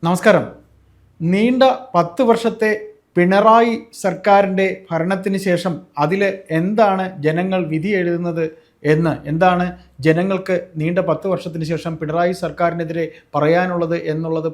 നമസ്കാരം. നീണ്ട 10 വർഷത്തെ പിണറായി സർക്കാരിൻ്റെ ഭരണത്തിന് ശേഷം അതിൽ എന്താണ് ജനങ്ങൾ വിധി എഴുതുന്നത് എന്താണ് ജനങ്ങൾക്ക് നീണ്ട 10 വർഷത്തിന് ശേഷം പിണറായി സർക്കാരിനെതിരെ പറയാനുള്ളത് എന്നുള്ളത്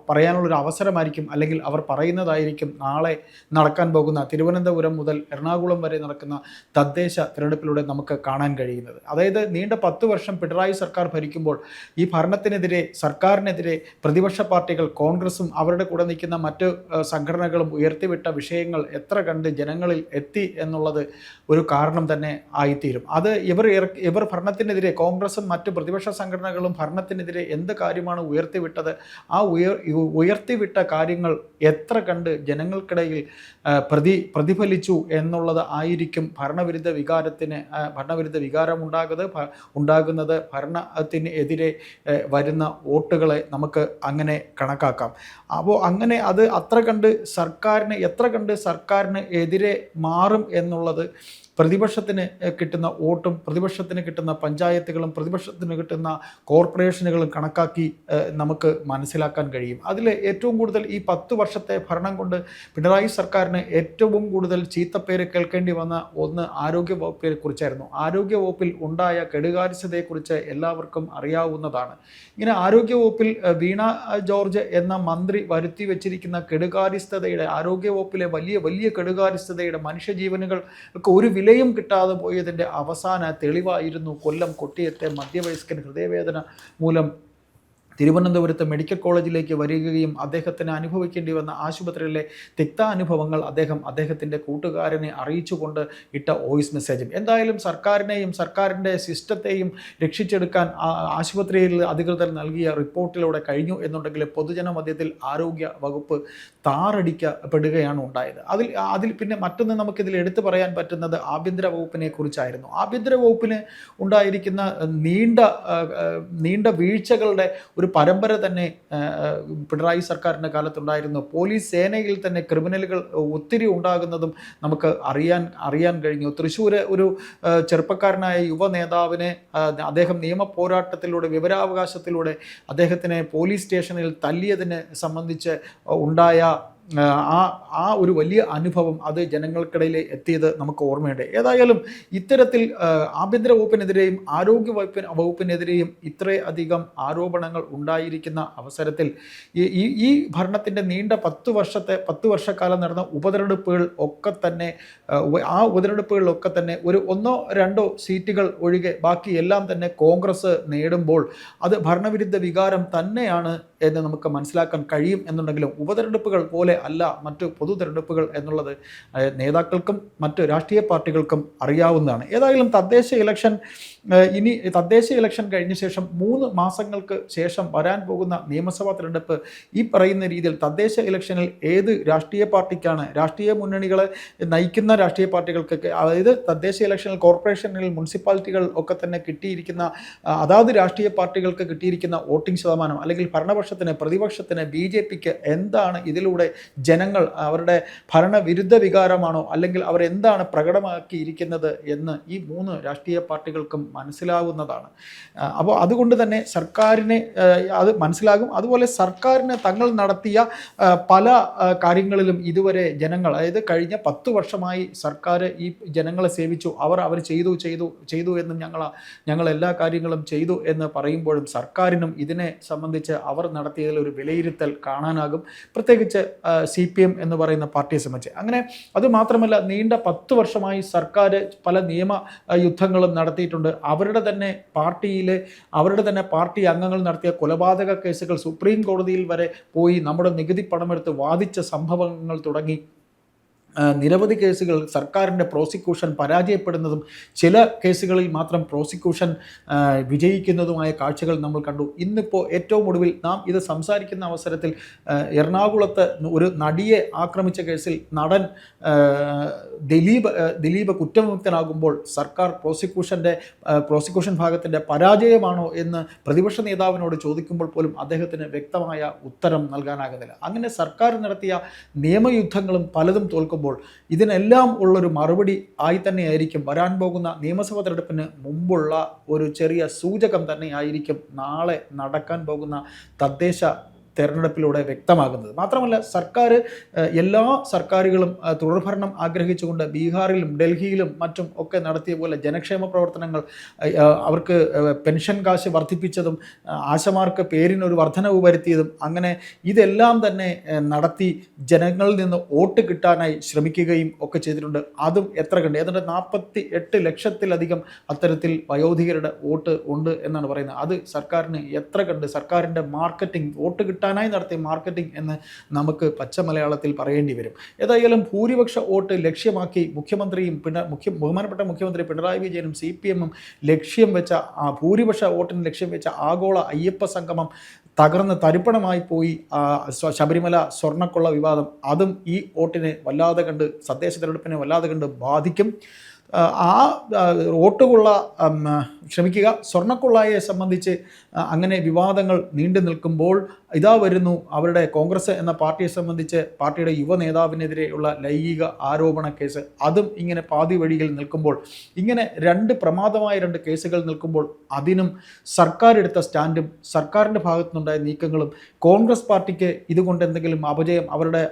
പറയാനുള്ളൊരു അവസരമായിരിക്കും, അല്ലെങ്കിൽ അവർ പറയുന്നതായിരിക്കും നാളെ നടക്കാൻ പോകുന്ന തിരുവനന്തപുരം മുതൽ എറണാകുളം വരെ നടക്കുന്ന തദ്ദേശ തിരഞ്ഞെടുപ്പിലൂടെ നമുക്ക് കാണാൻ കഴിയുന്നത്. അതായത് നീണ്ട 10 വർഷം പിണറായി സർക്കാർ ഭരിക്കുമ്പോൾ ഈ ഭരണത്തിനെതിരെ, സർക്കാരിനെതിരെ പ്രതിപക്ഷ പാർട്ടികൾ, കോൺഗ്രസും അവരുടെ കൂടെ നിൽക്കുന്ന മറ്റ് സംഘടനകളും ഉയർത്തിവിട്ട വിഷയങ്ങൾ എത്ര കണ്ട് ജനങ്ങളിൽ എത്തി എന്നുള്ളത് ഒരു കാരണം തന്നെ ആയിത്തീരും. അത് ഇവർ ഭരണത്തിനെതിരെ, കോൺഗ്രസും മറ്റ് പ്രതിപക്ഷ സംഘടനകളും ഭരണത്തിനെതിരെ എന്ത് കാര്യമാണ് ഉയർത്തിവിട്ടത്, ആ ഉയർത്തിവിട്ട കാര്യങ്ങൾ എത്ര കണ്ട് ജനങ്ങൾക്കിടയിൽ പ്രതിഫലിച്ചു എന്നുള്ളത് ആയിരിക്കും ഭരണവിരുദ്ധ വികാരം ഉണ്ടാകുന്നത്. ഭരണത്തിന് എതിരെ വരുന്ന വോട്ടുകളെ നമുക്ക് അങ്ങനെ കണക്കാക്കാം. അപ്പോൾ അങ്ങനെ അത് എത്ര കണ്ട് സർക്കാരിന് എതിരെ മാറും എന്നുള്ളത് പ്രതിപക്ഷത്തിന് കിട്ടുന്ന വോട്ടും, പ്രതിപക്ഷത്തിന് കിട്ടുന്ന പഞ്ചായത്തുകളും, പ്രതിപക്ഷത്തിന് കിട്ടുന്ന കോർപ്പറേഷനുകളും കണക്കാക്കി നമുക്ക് മനസ്സിലാക്കാൻ കഴിയും. അതിൽ ഏറ്റവും കൂടുതൽ ഈ 10 വർഷത്തെ ഭരണം കൊണ്ട് പിണറായി സർക്കാരിന് ഏറ്റവും കൂടുതൽ ചീത്തപ്പേര് കേൾക്കേണ്ടി വന്ന ഒന്ന് ആരോഗ്യ വകുപ്പിനെ കുറിച്ചായിരുന്നു. ആരോഗ്യ വകുപ്പിൽ ഉണ്ടായ കെടുകാര്യസ്ഥതയെക്കുറിച്ച് എല്ലാവർക്കും അറിയാവുന്നതാണ്. ഇങ്ങനെ ആരോഗ്യ വകുപ്പിൽ വീണ ജോർജ് എന്ന മന്ത്രി വരുത്തി വെച്ചിരിക്കുന്ന കെടുകാര്യസ്ഥതയുടെ, ആരോഗ്യ വകുപ്പിലെ വലിയ കെടുകാര്യസ്ഥതയുടെ, മനുഷ്യജീവനുകൾക്ക് ഒരു വിലയും കിട്ടാതെ പോയതിൻ്റെ അവസാന തെളിവായിരുന്നു കൊല്ലം കൊട്ടിയത്തെ മധ്യവയസ്കൻ ഹൃദയവേദന മൂലം തിരുവനന്തപുരത്ത് മെഡിക്കൽ കോളേജിലേക്ക് വരികയും അദ്ദേഹത്തിന് അനുഭവിക്കേണ്ടി വന്ന ആശുപത്രിയിലെ തിക്താനുഭവങ്ങൾ അദ്ദേഹത്തിൻ്റെ കൂട്ടുകാരനെ അറിയിച്ചുകൊണ്ട് ഇട്ട വോയിസ് മെസ്സേജും. എന്തായാലും സർക്കാരിനെയും സർക്കാരിൻ്റെ സിസ്റ്റത്തെയും രക്ഷിച്ചെടുക്കാൻ ആശുപത്രിയിൽ അധികൃതർ നൽകിയ റിപ്പോർട്ടിലൂടെ കഴിഞ്ഞു എന്നുണ്ടെങ്കിൽ പൊതുജന മധ്യത്തിൽ ആരോഗ്യ വകുപ്പ് താറടിക്കപ്പെടുകയാണ് ഉണ്ടായത്. അതിൽ പിന്നെ മറ്റൊന്ന് നമുക്കിതിൽ എടുത്തു പറയാൻ പറ്റുന്നത് ആഭ്യന്തര വകുപ്പിനെ കുറിച്ചായിരുന്നു. ആഭ്യന്തര വകുപ്പിന് ഉണ്ടായിരിക്കുന്ന നീണ്ട വീഴ്ചകളുടെ ഒരു പരമ്പര തന്നെ പിണറായി സർക്കാരിൻ്റെ കാലത്തുണ്ടായിരുന്നു. പോലീസ് സേനയിൽ തന്നെ ക്രിമിനലുകൾ ഒത്തിരി ഉണ്ടാകുന്നതും നമുക്ക് അറിയാൻ കഴിഞ്ഞു. തൃശ്ശൂർ ഒരു ചെറുപ്പക്കാരനായ യുവ നേതാവിനെ അദ്ദേഹം നിയമ പോരാട്ടത്തിലൂടെ, വിവരാവകാശത്തിലൂടെ അദ്ദേഹത്തിനെ പോലീസ് സ്റ്റേഷനിൽ തല്ലിയതിനെ സംബന്ധിച്ച് ഉണ്ടായ ആ ഒരു വലിയ അനുഭവം അത് ജനങ്ങൾക്കിടയിൽ എത്തിയത് നമുക്ക് ഓർമ്മയുണ്ട്. ഏതായാലും ഇത്തരത്തിൽ ആഭ്യന്തര വകുപ്പിനെതിരെയും ആരോഗ്യ വകുപ്പിനെതിരെയും ഇത്രയധികം ആരോപണങ്ങൾ ഉണ്ടായിരിക്കുന്ന അവസരത്തിൽ ഈ ഭരണത്തിൻ്റെ നീണ്ട 10 വർഷക്കാലം നടന്ന ഉപതെരഞ്ഞെടുപ്പുകൾ ഒക്കെ തന്നെ, ഉപതെരഞ്ഞെടുപ്പുകളിലൊക്കെ തന്നെ ഒരു 1-2 സീറ്റുകൾ ഒഴികെ ബാക്കി എല്ലാം തന്നെ കോൺഗ്രസ് നേടുമ്പോൾ അത് ഭരണവിരുദ്ധ വികാരം തന്നെയാണ് എന്ന് നമുക്ക് മനസ്സിലാക്കാൻ കഴിയും എന്നുണ്ടെങ്കിലും ഉപതെരഞ്ഞെടുപ്പുകൾ പോലെ അല്ല മറ്റ് പൊതു തെരഞ്ഞെടുപ്പുകൾ എന്നുള്ളത് നേതാക്കൾക്കും മറ്റ് രാഷ്ട്രീയ പാർട്ടികൾക്കും അറിയാവുന്നതാണ്. ഏതായാലും തദ്ദേശ ഇലക്ഷൻ കഴിഞ്ഞ ശേഷം 3 മാസങ്ങൾക്ക് ശേഷം വരാൻ പോകുന്ന നിയമസഭാ തെരഞ്ഞെടുപ്പ് ഈ പറയുന്ന രീതിയിൽ തദ്ദേശ ഇലക്ഷനിൽ ഏത് രാഷ്ട്രീയ പാർട്ടിക്കാണ്, രാഷ്ട്രീയ മുന്നണികളെ നയിക്കുന്ന രാഷ്ട്രീയ പാർട്ടികൾക്കൊക്കെ, അതായത് തദ്ദേശ ഇലക്ഷനിൽ കോർപ്പറേഷനിൽ, മുനിസിപ്പാലിറ്റികൾ ഒക്കെ തന്നെ കിട്ടിയിരിക്കുന്ന അതാത് രാഷ്ട്രീയ പാർട്ടികൾക്ക് കിട്ടിയിരിക്കുന്ന വോട്ടിംഗ് ശതമാനം, അല്ലെങ്കിൽ ഭരണപക്ഷത്തിന്, പ്രതിപക്ഷത്തിന്, BJPക്ക് എന്താണ് ഇതിലൂടെ ജനങ്ങൾ അവരുടെ ഭരണവിരുദ്ധ വികാരമാണോ, അല്ലെങ്കിൽ അവരെന്താണ് പ്രകടമാക്കിയിരിക്കുന്നത് എന്ന് ഈ 3 രാഷ്ട്രീയ പാർട്ടികൾക്കും മനസ്സിലാവുന്നതാണ്. അപ്പോൾ അതുകൊണ്ട് തന്നെ സർക്കാരിനെ അത് മനസ്സിലാകും. അതുപോലെ സർക്കാരിന് തങ്ങൾ നടത്തിയ പല കാര്യങ്ങളിലും ഇതുവരെ ജനങ്ങൾ, അതായത് കഴിഞ്ഞ 10 വർഷമായി സർക്കാർ ഈ ജനങ്ങളെ സേവിച്ചു, അവർ ചെയ്തു എന്നും ഞങ്ങൾ എല്ലാ കാര്യങ്ങളും ചെയ്തു എന്ന് പറയുമ്പോഴും സർക്കാരിനും ഇതിനെ സംബന്ധിച്ച് അവർ നടത്തിയതിൽ ഒരു വിലയിരുത്തൽ കാണാനാകും, പ്രത്യേകിച്ച് CPM എന്ന് പറയുന്ന പാർട്ടിയെ സംബന്ധിച്ച്. അങ്ങനെ അതുമാത്രമല്ല, നീണ്ട 10 വർഷമായി സർക്കാർ പല നിയമ യുദ്ധങ്ങളും നടത്തിയിട്ടുണ്ട്. അവരുടെ തന്നെ പാർട്ടി അംഗങ്ങൾ നടത്തിയ കൊലപാതക കേസുകൾ സുപ്രീം കോടതിയിൽ വരെ പോയി നമ്മുടെ നികുതി പണമെടുത്ത് വാദിച്ച സംഭവങ്ങൾ തുടങ്ങി നിരവധി കേസുകൾ സർക്കാരിൻ്റെ പ്രോസിക്യൂഷൻ പരാജയപ്പെടുന്നതും ചില കേസുകളിൽ മാത്രം പ്രോസിക്യൂഷൻ വിജയിക്കുന്നതുമായ കാഴ്ചകൾ നമ്മൾ കണ്ടു. ഇന്നിപ്പോൾ ഏറ്റവും ഒടുവിൽ നാം ഇത് സംസാരിക്കുന്ന അവസരത്തിൽ എറണാകുളത്ത് ഒരു നടിയെ ആക്രമിച്ച കേസിൽ നടൻ ദിലീപ് കുറ്റവിമുക്തനാകുമ്പോൾ സർക്കാർ പ്രോസിക്യൂഷൻ ഭാഗത്തിൻ്റെ പരാജയമാണോ എന്ന് പ്രതിപക്ഷ നേതാവിനോട് ചോദിക്കുമ്പോൾ പോലും അദ്ദേഹത്തിന് വ്യക്തമായ ഉത്തരം നൽകാനാകുന്നില്ല. അങ്ങനെ സർക്കാർ നടത്തിയ നിയമയുദ്ധങ്ങളും പലതും തോൽക്കും. ഇതിനെല്ലാം ഉള്ളൊരു മറുപടി ആയി തന്നെയായിരിക്കും വരാൻ പോകുന്ന നിയമസഭാ തെരഞ്ഞെടുപ്പിന് മുമ്പുള്ള ഒരു ചെറിയ സൂചകം തന്നെയായിരിക്കും നാളെ നടക്കാൻ പോകുന്ന തദ്ദേശ തെരഞ്ഞെടുപ്പിലൂടെ വ്യക്തമാകുന്നത്. മാത്രമല്ല എല്ലാ സർക്കാരുകളും തുടർഭരണം ആഗ്രഹിച്ചുകൊണ്ട് ബീഹാറിലും ഡൽഹിയിലും മറ്റും ഒക്കെ നടത്തിയ പോലെ ജനക്ഷേമ പ്രവർത്തനങ്ങൾ, അവർക്ക് പെൻഷൻ കാശ് വർദ്ധിപ്പിച്ചതും ആശമാർക്ക് പേരിനൊരു വർധനവ് വരുത്തിയതും, അങ്ങനെ ഇതെല്ലാം തന്നെ നടത്തി ജനങ്ങളിൽ നിന്ന് വോട്ട് കിട്ടാനായി ശ്രമിക്കുകയും ഒക്കെ ചെയ്തിട്ടുണ്ട്. അതും എത്ര കണ്ട് ഏതാണ്ട് 48 ലക്ഷത്തിലധികം അത്തരത്തിൽ വയോധികരുടെ വോട്ട് ഉണ്ട് എന്നാണ് പറയുന്നത്. അത് സർക്കാരിന് എത്ര കണ്ട് സർക്കാരിൻ്റെ മാർക്കറ്റിംഗ്, വോട്ട് കിട്ടാനായി നടത്തിയ മാർക്കറ്റിംഗ് എന്ന് നമുക്ക് പച്ച മലയാളത്തിൽ പറയേണ്ടി വരും. ഏതായാലും ഭൂരിപക്ഷ വോട്ട് ലക്ഷ്യമാക്കി മുഖ്യമന്ത്രിയും ബഹുമാനപ്പെട്ട മുഖ്യമന്ത്രി പിണറായി വിജയനും CPM ലക്ഷ്യം വെച്ച ഭൂരിപക്ഷ വോട്ടിന് ലക്ഷ്യം വെച്ച ആഗോള അയ്യപ്പ സംഗമം തകർന്ന് തരിപ്പണമായി പോയി. ശബരിമല സ്വർണ്ണക്കൊള്ള വിവാദം, അതും ഈ വോട്ടിനെ വല്ലാതെ കണ്ട്, തദ്ദേശ തെരഞ്ഞെടുപ്പിനെ വല്ലാതെ കണ്ട് ബാധിക്കും. സ്വർണ്ണക്കൊള്ളയെ സംബന്ധിച്ച് അങ്ങനെ വിവാദങ്ങൾ നീണ്ടു നിൽക്കുമ്പോൾ ഇതാ വരുന്നു അവരുടെ കോൺഗ്രസ് എന്ന പാർട്ടിയെ സംബന്ധിച്ച് പാർട്ടിയുടെ യുവ നേതാവിനെതിരെയുള്ള ലൈംഗിക ആരോപണ കേസ്. അതും ഇങ്ങനെ പാതി വഴിയിൽ നിൽക്കുമ്പോൾ, ഇങ്ങനെ പ്രമാദമായ രണ്ട് കേസുകൾ നിൽക്കുമ്പോൾ അതിനും സർക്കാർ എടുത്ത സ്റ്റാൻഡും സർക്കാരിൻ്റെ ഭാഗത്തുനിന്നുണ്ടായ നീക്കങ്ങളും കോൺഗ്രസ് പാർട്ടിക്ക് ഇതുകൊണ്ട് എന്തെങ്കിലും അപജയം,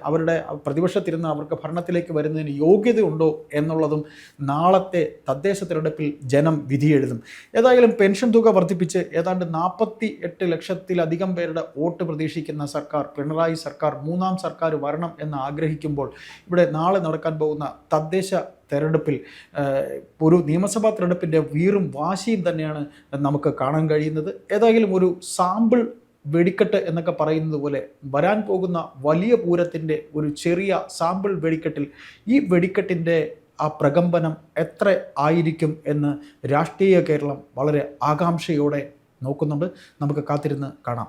അവരുടെ പ്രതിപക്ഷത്തിരുന്ന് അവർക്ക് ഭരണത്തിലേക്ക് വരുന്നതിന് യോഗ്യതയുണ്ടോ എന്നുള്ളതും നാളത്തെ തദ്ദേശ തിരഞ്ഞെടുപ്പിൽ ജനം വിധിയെഴുതും. ഏതായാലും പെൻഷൻ തുക വർദ്ധിപ്പിച്ച് ഏതാണ്ട് 48 ലക്ഷത്തിലധികം പേരുടെ വോട്ട് പ്രതീക്ഷിക്കുന്ന സർക്കാർ, പിണറായി സർക്കാർ, മൂന്നാം സർക്കാർ വരണം എന്ന് ആഗ്രഹിക്കുമ്പോൾ ഇവിടെ നാളെ നടക്കാൻ പോകുന്ന തദ്ദേശ തെരഞ്ഞെടുപ്പിൽ ഒരു നിയമസഭാ തെരഞ്ഞെടുപ്പിൻ്റെ വീറും വാശിയും തന്നെയാണ് നമുക്ക് കാണാൻ കഴിയുന്നത്. ഏതായാലും ഒരു സാമ്പിൾ വെടിക്കെട്ട് എന്നൊക്കെ പറയുന്നത് പോലെ വരാൻ പോകുന്ന വലിയ പൂരത്തിൻ്റെ ഒരു ചെറിയ സാമ്പിൾ വെടിക്കെട്ടിൽ ഈ വെടിക്കെട്ടിൻ്റെ ആ പ്രകമ്പനം എത്ര ആയിരിക്കും എന്ന് രാഷ്ട്രീയ കേരളം വളരെ ആകാംക്ഷയോടെ നോക്കുന്നുണ്ട്. നമുക്ക് കാത്തിരുന്ന് കാണാം.